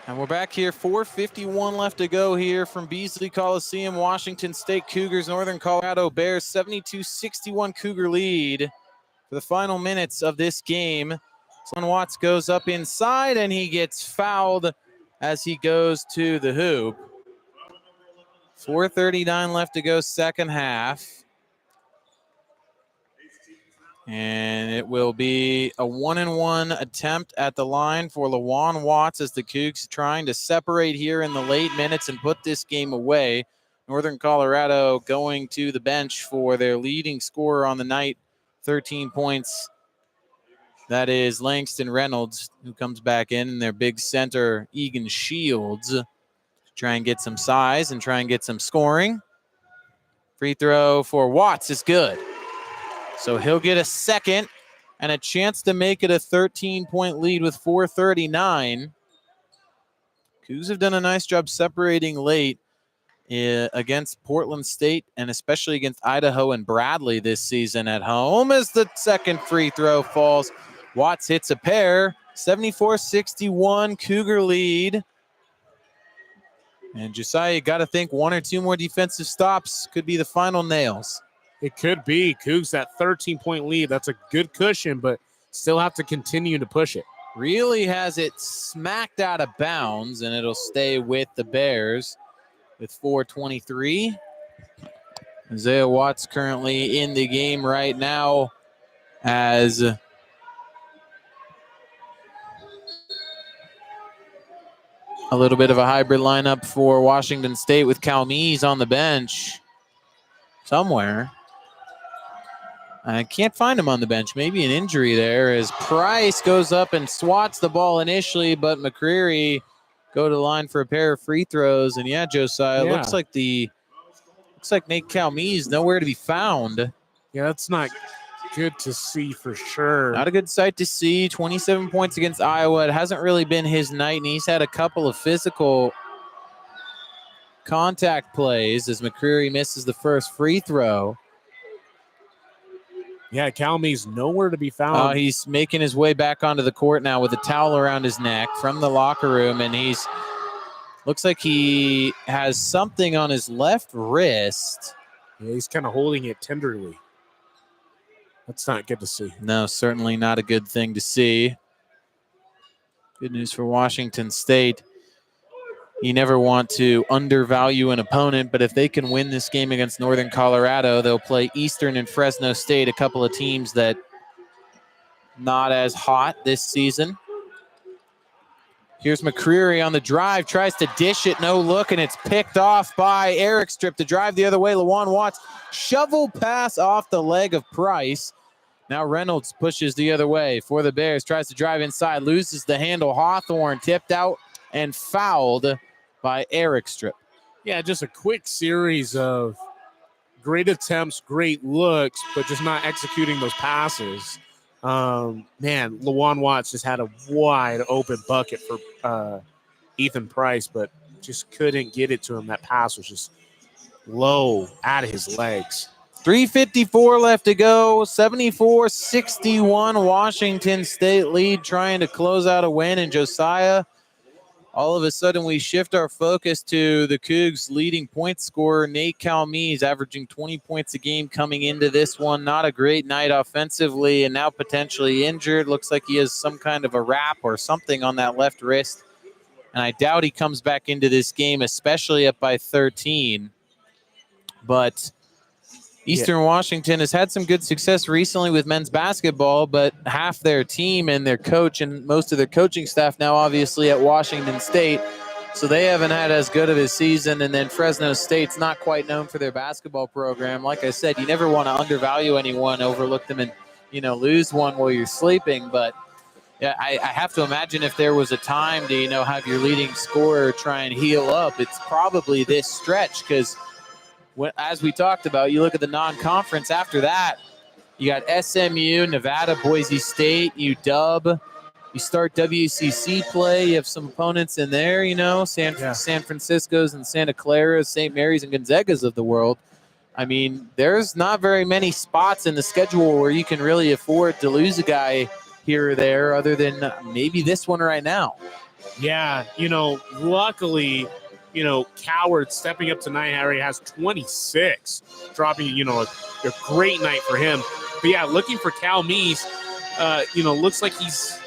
And we're back here, 4:51 left to go here from Beasley Coliseum. Washington State Cougars, Northern Colorado Bears, 72-61 Cougar lead for the final minutes of this game. Son Watts goes up inside, and he gets fouled as he goes to the hoop. 4:39 left to go, second half. And it will be a 1-and-1 attempt at the line for Lawan Watts as the Cougs trying to separate here in the late minutes and put this game away. Northern Colorado going to the bench for their leading scorer on the night, 13 points. That is Langston Reynolds, who comes back in, and their big center, Egan Shields, to try and get some size and try and get some scoring. Free throw for Watts is good. So he'll get a second and a chance to make it a 13-point lead with 4:39. Cougs have done a nice job separating late against Portland State and especially against Idaho and Bradley this season at home as the second free throw falls. Watts hits a pair, 74-61 Cougar lead. And Josiah, you got to think one or two more defensive stops could be the final nails. It could be. Cougs, that 13-point lead, that's a good cushion, but still have to continue to push it. Really has it smacked out of bounds, and it'll stay with the Bears with 4:23. Isaiah Watts currently in the game right now as a little bit of a hybrid lineup for Washington State with Calmes on the bench somewhere. I can't find him on the bench. Maybe an injury there as Price goes up and swats the ball initially, but McCreary go to the line for a pair of free throws. And yeah, Josiah, looks like Nate Calmes nowhere to be found. Yeah, that's not good to see for sure. Not a good sight to see. 27 points against Iowa. It hasn't really been his night, and he's had a couple of physical contact plays as McCreary misses the first free throw. Yeah, Calmes nowhere to be found. He's making his way back onto the court now with a towel around his neck from the locker room, and looks like he has something on his left wrist. Yeah, he's kind of holding it tenderly. That's not good to see. No, certainly not a good thing to see. Good news for Washington State. You never want to undervalue an opponent, but if they can win this game against Northern Colorado, they'll play Eastern and Fresno State, a couple of teams that not as hot this season. Here's McCreary on the drive, tries to dish it, no look, and it's picked off by Eric Strip to drive the other way. Lawan Watts, shovel pass off the leg of Price. Now Reynolds pushes the other way for the Bears, tries to drive inside, loses the handle. Hawthorne tipped out and fouled by Eric Strip. Yeah, just a quick series of great attempts, great looks, but just not executing those passes. Lawan Watts just had a wide open bucket for Ethan Price, but just couldn't get it to him. That pass was just low out of his legs. 3:54 left to go. 74-61 Washington State lead, trying to close out a win. And Josiah, all of a sudden we shift our focus to the Cougs' leading point scorer, Nate Calmes, averaging 20 points a game coming into this one. Not a great night offensively, and now potentially injured. Looks like he has some kind of a wrap or something on that left wrist. And I doubt he comes back into this game, especially up by 13. But Eastern Washington has had some good success recently with men's basketball, but half their team and their coach and most of their coaching staff now obviously at Washington State, so they haven't had as good of a season. And then Fresno State's not quite known for their basketball program. Like I said, you never want to undervalue anyone, overlook them, and lose one while you're sleeping. But yeah, I have to imagine if there was a time to have your leading scorer try and heal up, it's probably this stretch, because as we talked about, you look at the non-conference after that, you got SMU, Nevada, Boise State, UW. You start WCC play, you have some opponents in there, San Francisco's and Santa Clara's, St. Mary's and Gonzaga's of the world. I mean, there's not very many spots in the schedule where you can really afford to lose a guy here or there other than maybe this one right now. Yeah, luckily, Coward stepping up tonight, Harry, has 26, dropping, a great night for him. But yeah, looking for Cal Meese, looks like he's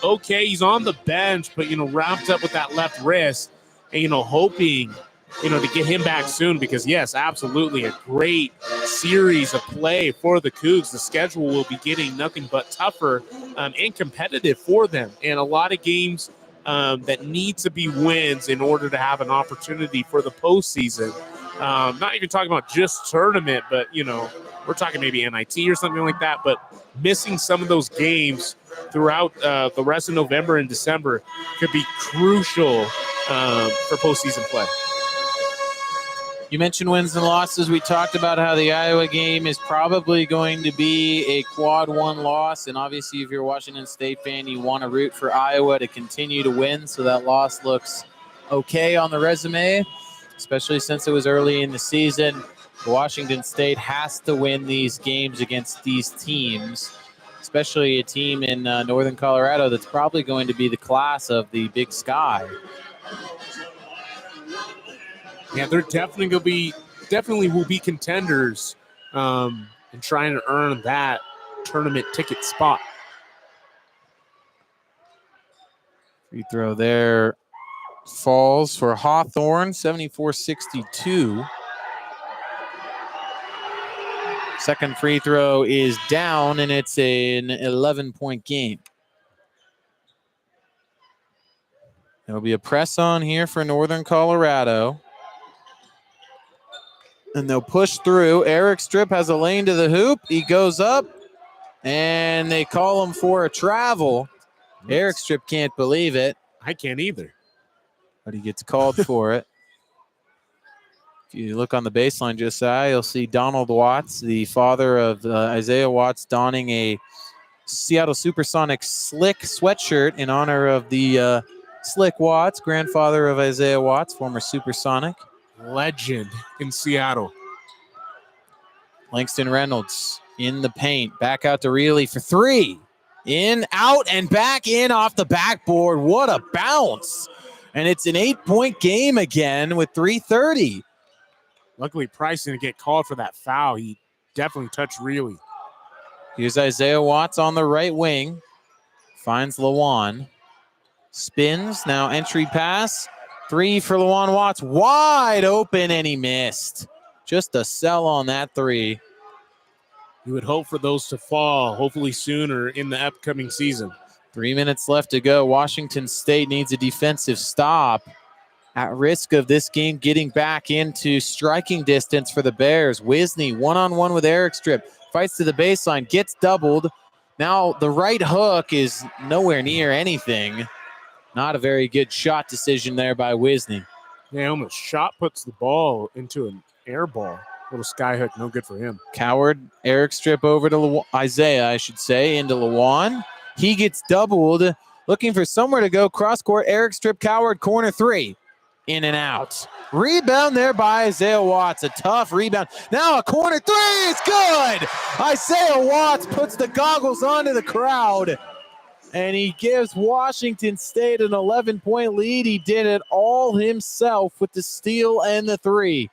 okay. He's on the bench, but, wrapped up with that left wrist and, hoping, to get him back soon because, yes, absolutely a great series of play for the Cougs. The schedule will be getting nothing but tougher and competitive for them. And a lot of games that need to be wins in order to have an opportunity for the postseason. Not even talking about just tournament, but, we're talking maybe NIT or something like that. But missing some of those games throughout the rest of November and December could be crucial for postseason play. You mentioned wins and losses. We talked about how the Iowa game is probably going to be a quad one loss. And obviously, if you're a Washington State fan, you want to root for Iowa to continue to win. So that loss looks okay on the resume, especially since it was early in the season. Washington State has to win these games against these teams, especially a team in Northern Colorado that's probably going to be the class of the Big Sky. Yeah, they're definitely will be contenders and trying to earn that tournament ticket spot. Free throw there falls for Hawthorne, 74-62. Second free throw is down, and it's an 11-point game. There'll be a press on here for Northern Colorado. And they'll push through. Eric Strip has a lane to the hoop. He goes up, and they call him for a travel. Eric Strip can't believe it. I can't either. But he gets called for it. If you look on the baseline, Josiah, you'll see Donald Watts, the father of Isaiah Watts, donning a Seattle Supersonics Slick sweatshirt in honor of the Slick Watts, grandfather of Isaiah Watts, former Supersonic. Legend in Seattle. Langston Reynolds in the paint. Back out to Reilly for three. In, out, and back in off the backboard. What a bounce. And it's an 8-point game again with 3:30. Luckily, Price didn't get called for that foul. He definitely touched Reilly. Here's Isaiah Watts on the right wing. Finds Lawan. Spins. Now entry pass. Three for Lawan Watts. Wide open, and he missed. Just a sell on that three. You would hope for those to fall, hopefully sooner in the upcoming season. 3 minutes left to go. Washington State needs a defensive stop. At risk of this game getting back into striking distance for the Bears. Wisney one-on-one with Eric Strip. Fights to the baseline, gets doubled. Now the right hook is nowhere near anything. Not a very good shot decision there by Wisney. Yeah, almost shot puts the ball into an air ball. Little sky hook, no good for him. Coward, Eric Strip over to Isaiah, I should say, into Lawan. He gets doubled, looking for somewhere to go. Cross court, Eric Strip, Coward, corner three. In and out. Rebound there by Isaiah Watts. A tough rebound. Now a corner three is good. Isaiah Watts puts the goggles onto the crowd. And he gives Washington State an 11-point lead. He did it all himself with the steal and the three.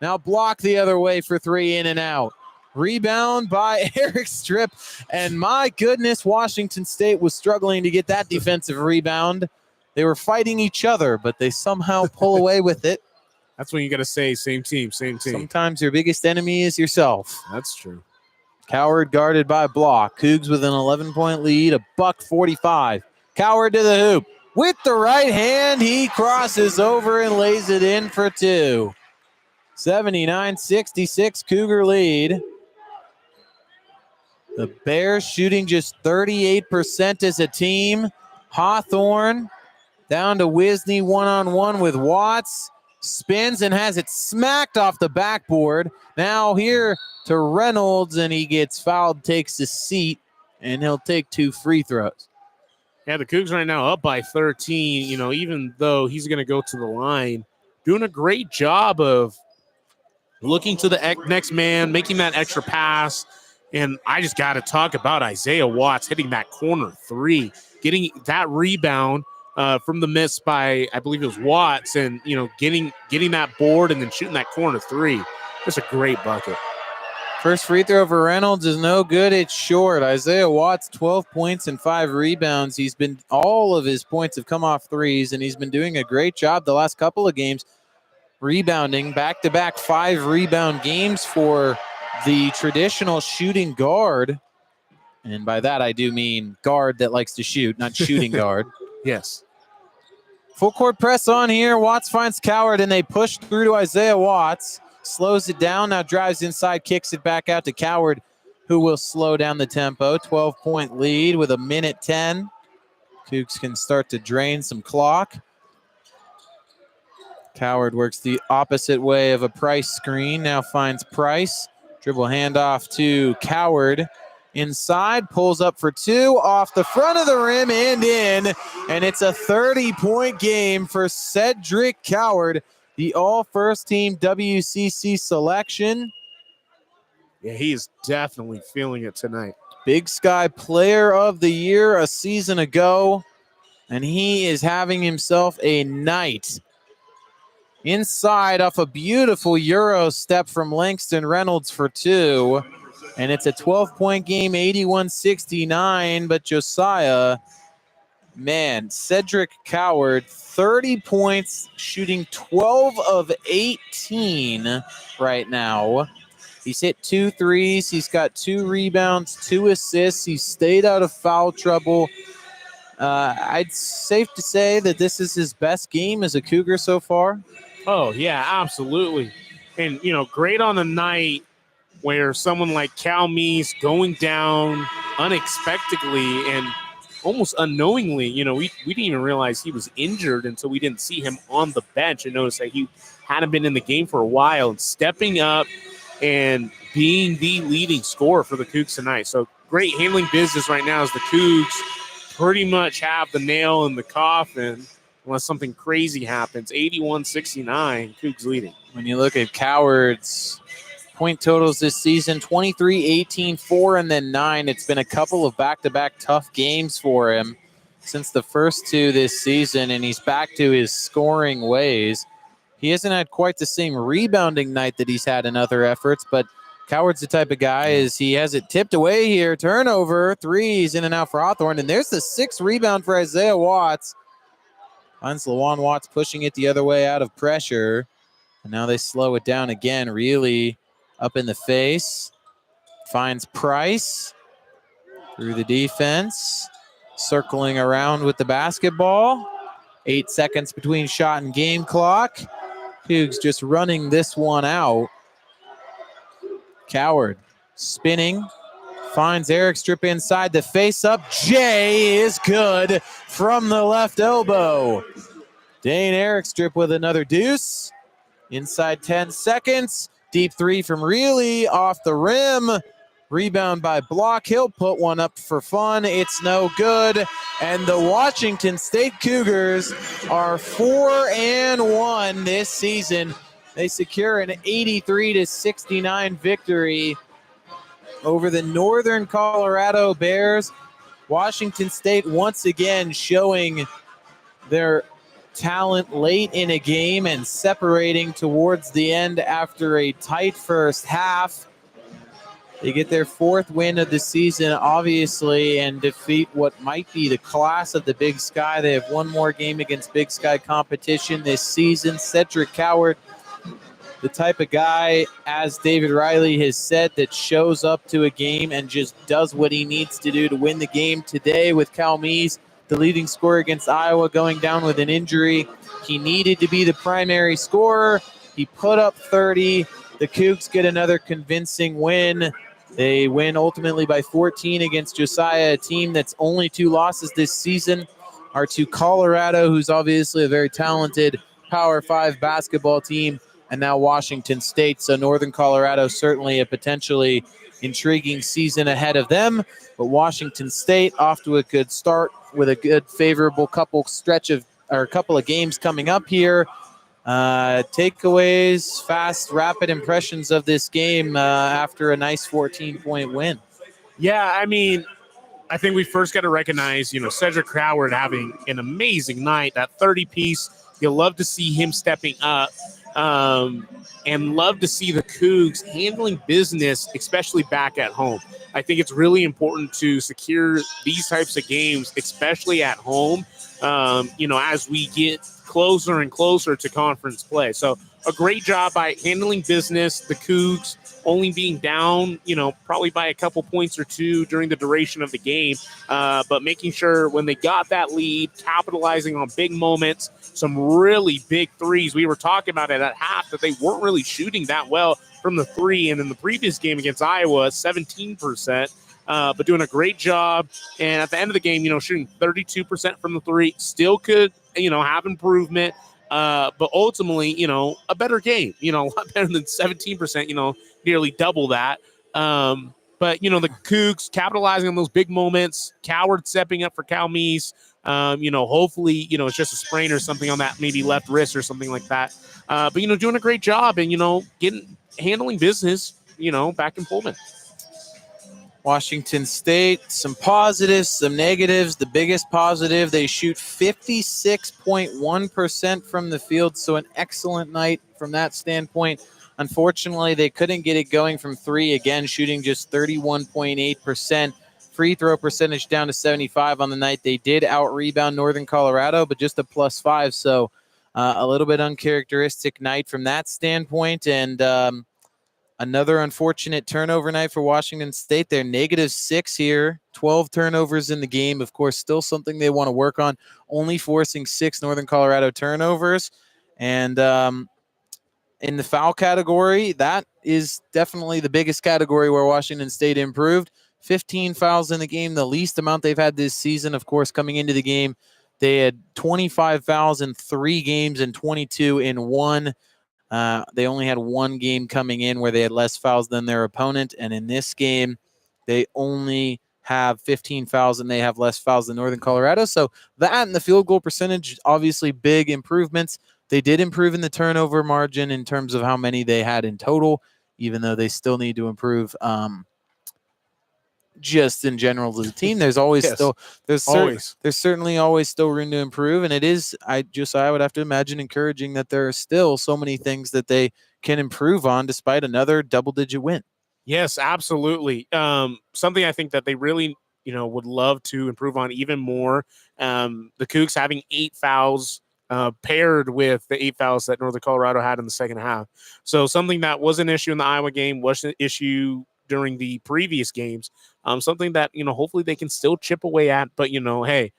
Now block the other way for three, in and out. Rebound by Eric Strip. And my goodness, Washington State was struggling to get that defensive rebound. They were fighting each other, but they somehow pull away with it. That's when you got to say same team, same team. Sometimes your biggest enemy is yourself. That's true. Coward guarded by Block. Cougs with an 11-point lead, $1:45. Coward to the hoop. With the right hand, he crosses over and lays it in for two. 79-66 Cougar lead. The Bears shooting just 38% as a team. Hawthorne down to Wisney one-on-one with Watts. Spins and has it smacked off the backboard. Now here to Reynolds, and he gets fouled, takes his seat, and he'll take two free throws. Yeah, the Cougs right now up by 13. Even though he's going to go to the line, doing a great job of looking to the next man, making that extra pass. And I just got to talk about Isaiah Watts hitting that corner three, getting that rebound from the miss by, I believe it was Watts, and, getting that board and then shooting that corner three. Just a great bucket. First free throw for Reynolds is no good. It's short. Isaiah Watts, 12 points and 5 rebounds. All of his points have come off threes, and he's been doing a great job the last couple of games rebounding. Back-to-back 5 rebound games for the traditional shooting guard. And by that, I do mean guard that likes to shoot, not shooting guard. Yes. Full court press on here. Watts finds Coward, and they push through to Isaiah Watts. Slows it down, now drives inside, kicks it back out to Coward, who will slow down the tempo. 12-point lead with 1:10. Cougs can start to drain some clock. Coward works the opposite way of a Price screen, now finds Price. Dribble handoff to Coward. Inside, pulls up for 2, off the front of the rim and in. And it's a 30-point game for Cedric Coward, the all-first-team WCC selection. Yeah, he is definitely feeling it tonight. Big Sky Player of the Year a season ago, and he is having himself a night. Inside off a beautiful Euro step from Langston Reynolds for 2. And it's a 12-point game, 81-69. But Josiah, Cedric Coward, 30 points, shooting 12 of 18 right now. He's hit 2 threes. He's got 2 rebounds, 2 assists. He's stayed out of foul trouble. I'd safe to say that this is his best game as a Cougar so far. Oh, yeah, absolutely. And, great on a night where someone like Cal Meese going down unexpectedly and almost unknowingly, we didn't even realize he was injured until we didn't see him on the bench and notice that he hadn't been in the game for a while, and stepping up and being the leading scorer for the Cougs tonight. So great handling business right now as the Cougs pretty much have the nail in the coffin unless something crazy happens. 81-69, Cougs leading. When you look at Coward's point totals this season, 23, 18, 4, and then 9. It's been a couple of back-to-back tough games for him since the first 2 this season, and he's back to his scoring ways. He hasn't had quite the same rebounding night that he's had in other efforts, but Coward's the type of guy is he has it tipped away here. Turnover, threes in and out for Hawthorne, and there's the 6th rebound for Isaiah Watts. Finds Lawan Watts pushing it the other way out of pressure, and now they slow it down again, really up in the face. Finds Price through the defense. Circling around with the basketball. 8 seconds between shot and game clock. Cougs just running this one out. Coward spinning. Finds Eric Strip inside the face-up. Jay is good from the left elbow. Dane Eric Strip with another deuce. Inside 10 seconds. Deep 3 from Reilly off the rim. Rebound by Block. He'll put one up for fun. It's no good. And the Washington State Cougars are 4-1 this season. They secure an 83-69 victory over the Northern Colorado Bears. Washington State once again showing their talent late in a game and separating towards the end after a tight first half. They get their 4th win of the season, obviously, and defeat what might be the class of the Big Sky. They have one more game against Big Sky competition this season. Cedric Coward, the type of guy, as David Riley has said, that shows up to a game and just does what he needs to do to win the game. Today with Cal Meese, the leading scorer against Iowa, going down with an injury. He needed to be the primary scorer. He put up 30. The Cougs get another convincing win. They win ultimately by 14 against Josiah, a team that's only 2 losses this season are to Colorado, who's obviously a very talented Power 5 basketball team, and now Washington State. So Northern Colorado certainly a potentially intriguing season ahead of them. But Washington State off to a good start with a good favorable couple of games coming up here. Takeaways, fast, rapid impressions of this game after a nice 14-point win. Yeah, I mean, I think we first got to recognize, Cedric Howard having an amazing night. That 30-piece, you'll love to see him stepping up, and love to see the Cougs handling business, especially back at home. I think it's really important to secure these types of games, especially at home, as we get closer and closer to conference play. So a great job by handling business. The Cougs only being down, probably by a couple points or two during the duration of the game, but making sure when they got that lead, capitalizing on big moments, some really big threes. We were talking about it at half that they weren't really shooting that well from the three, and in the previous game against Iowa, 17%. But doing a great job. And at the end of the game, shooting 32% from the three, still could, have improvement. But ultimately, a better game, a lot better than 17%, nearly double that. But, the Cougs capitalizing on those big moments, Coward stepping up for Cal Meese. Hopefully, it's just a sprain or something on that maybe left wrist or something like that. But, doing a great job and, handling business, back in Pullman. Washington State, some positives, some negatives. The biggest positive, they shoot 56.1% from the field, so an excellent night from that standpoint. Unfortunately, they couldn't get it going from three, again, shooting just 31.8%. Free throw percentage down to 75 on the night. They did out-rebound Northern Colorado, but just a +5, so a little bit uncharacteristic night from that standpoint. And another unfortunate turnover night for Washington State. They're -6 here, 12 turnovers in the game. Of course, still something they want to work on, only forcing 6 Northern Colorado turnovers. And in the foul category, that is definitely the biggest category where Washington State improved. 15 fouls in the game, the least amount they've had this season. Of course, coming into the game, they had 25 fouls in 3 games and 22 in 1. They only had 1 game coming in where they had less fouls than their opponent. And in this game, they only have 15 fouls and they have less fouls than Northern Colorado. So that and the field goal percentage, obviously big improvements. They did improve in the turnover margin in terms of how many they had in total, even though they still need to improve just in general as a team. There's always Yes, still there's certainly always still room to improve, and it is I would have to imagine encouraging that there are still so many things that they can improve on despite another double-digit win. Yes, absolutely. Something I think that they really would love to improve on even more. The Cougs having 8 fouls paired with the 8 fouls that Northern Colorado had in the second half. So something that was an issue in the Iowa game, was an issue during the previous games. Something that, hopefully they can still chip away at. But, hey,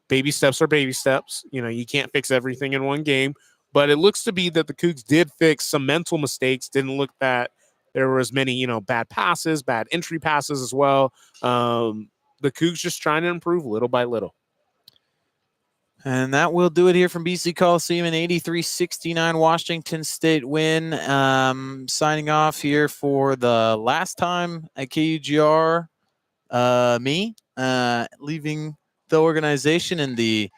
baby steps are baby steps. You can't fix everything in one game. But it looks to be that the Cougs did fix some mental mistakes. Didn't look that there were as many, bad passes, bad entry passes as well. The Cougs just trying to improve little by little. And that will do it here from BC Coliseum, an 83-69 Washington State win. Signing off here for the last time at KUGR, leaving the organization in the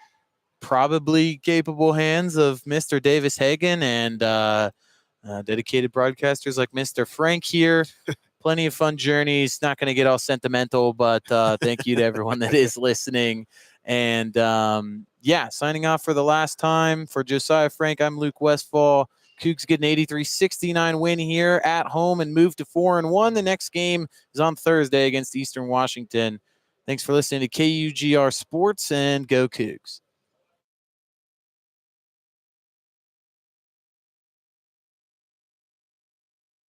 probably capable hands of Mr. Davis Hagan and dedicated broadcasters like Mr. Frank here. Plenty of fun journeys. Not going to get all sentimental, but thank you to everyone that is listening. And signing off for the last time for Josiah Frank. I'm Luke Westfall. Cougs get an 83-69 win here at home and move to 4-1. The next game is on Thursday against Eastern Washington. Thanks for listening to KUGR Sports, and go Cougs.